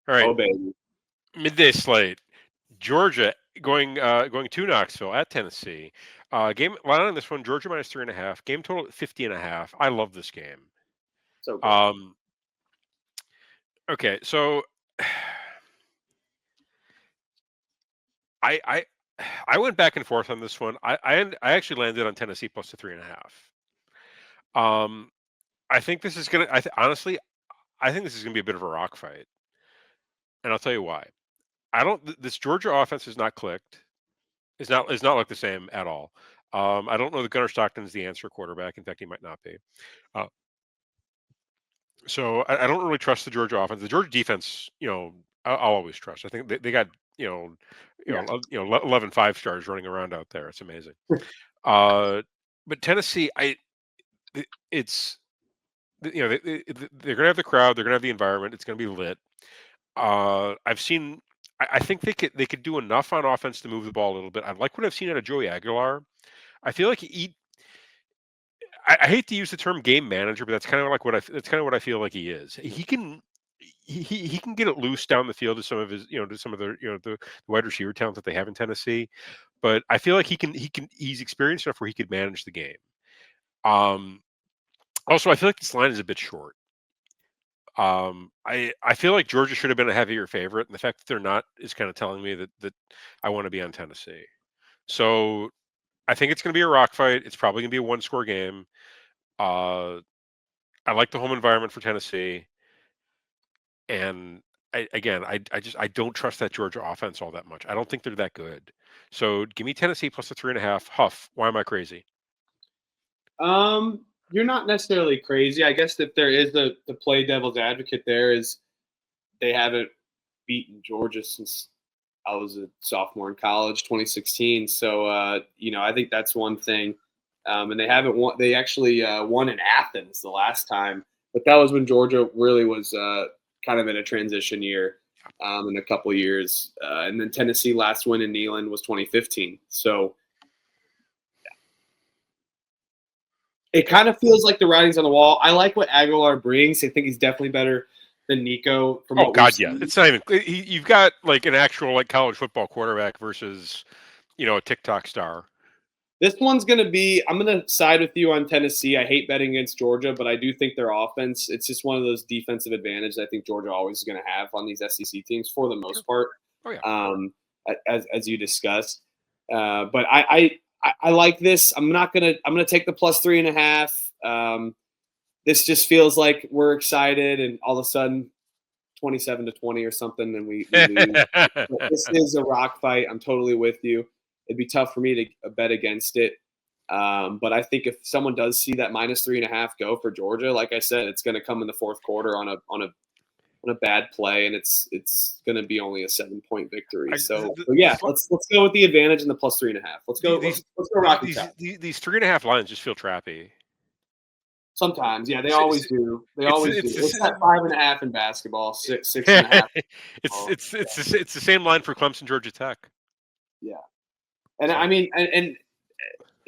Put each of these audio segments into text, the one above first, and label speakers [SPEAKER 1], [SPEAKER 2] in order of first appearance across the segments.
[SPEAKER 1] All right,
[SPEAKER 2] Oh, baby.
[SPEAKER 1] midday slate. Georgia going to Knoxville at Tennessee. Game line on this one. Georgia minus 3.5. Game total 50.5. I love this game.
[SPEAKER 2] So good.
[SPEAKER 1] Um, okay, so I I I went back and forth on this one. I actually landed on Tennessee plus the 3.5. Um, I think this is gonna. Honestly, I think this is gonna be a bit of a rock fight, and I'll tell you why. I don't. This Georgia offense is not clicked. It's not like the same at all. I don't know that Gunnar Stockton's the answer quarterback. In fact, he might not be. Uh, so I don't really trust the Georgia offense. The Georgia defense, I'll always trust. I think they got
[SPEAKER 2] Yeah.
[SPEAKER 1] 11 5 stars running around out there. It's amazing. But Tennessee, it's they're gonna have the crowd. They're gonna have the environment. It's gonna be lit. I've seen. I think they could do enough on offense to move the ball a little bit. I like what I've seen out of Joey Aguilar. I feel like I hate to use the term game manager, but that's kind of what I feel like he is. He can get it loose down the field to some of his to some of the wide receiver talent that they have in Tennessee, but I feel like he's experienced enough where he could manage the game. Um, Also, I feel like this line is a bit short. I feel like Georgia should have been a heavier favorite, and the fact that they're not is kind of telling me that I want to be on Tennessee. So I think it's going to be a rock fight. It's probably going to be a one-score game. Uh, I like the home environment for Tennessee, and I don't trust that Georgia offense all that much. I don't think they're that good. So give me Tennessee plus the 3.5. Huff. Why am I crazy?
[SPEAKER 2] You're not necessarily crazy. I guess if there is the play devil's advocate there is they haven't beaten Georgia since I was a sophomore in college, 2016. So I think that's one thing. And they haven't won. They actually won in Athens the last time, but that was when Georgia really was kind of in a transition year in a couple years. And then Tennessee last win in Neyland was 2015. So it kind of feels like the writing's on the wall. I like what Aguilar brings. I think he's definitely better than Nico from
[SPEAKER 1] Oh
[SPEAKER 2] what we've
[SPEAKER 1] God, yeah.
[SPEAKER 2] seen.
[SPEAKER 1] It's not even. You've got like an actual like college football quarterback versus a TikTok star.
[SPEAKER 2] This one's going to be, I'm going to side with you on Tennessee. I hate betting against Georgia, but I do think their offense, it's just one of those defensive advantages I think Georgia always is going to have on these SEC teams for the
[SPEAKER 1] Sure.
[SPEAKER 2] most part,
[SPEAKER 1] Oh yeah.
[SPEAKER 2] as you discussed. But I like this. I'm going to take the plus 3.5. This just feels like we're excited and all of a sudden 27-20 or something and we lose. But this is a rock fight. I'm totally with you. It'd be tough for me to bet against it. But I think if someone does see that minus 3.5 go for Georgia, like I said, it's going to come in the fourth quarter on a bad play, and it's going to be only a 7-point victory. So yeah, let's go with the advantage and the plus 3.5. Let's go Rocky Top.
[SPEAKER 1] These 3.5 lines just feel trappy.
[SPEAKER 2] Sometimes, yeah, they always do. They always do. It's that 5.5 in basketball, 6.5.
[SPEAKER 1] It's the same line for Clemson, Georgia Tech.
[SPEAKER 2] Yeah, and I mean, and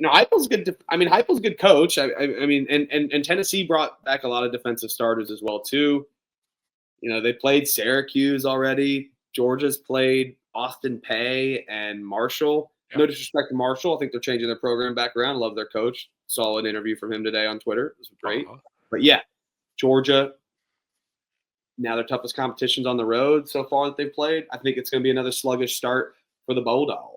[SPEAKER 2] Heupel's good. Heupel's a good coach. I mean, and Tennessee brought back a lot of defensive starters as well too. They played Syracuse already. Georgia's played Austin Peay and Marshall. Yep. No disrespect to Marshall. I think they're changing their program back around. Love their coach. Saw an interview from him today on Twitter. It was great. But yeah, Georgia, now their toughest competition's on the road so far that they've played. I think it's going to be another sluggish start for the Bulldogs.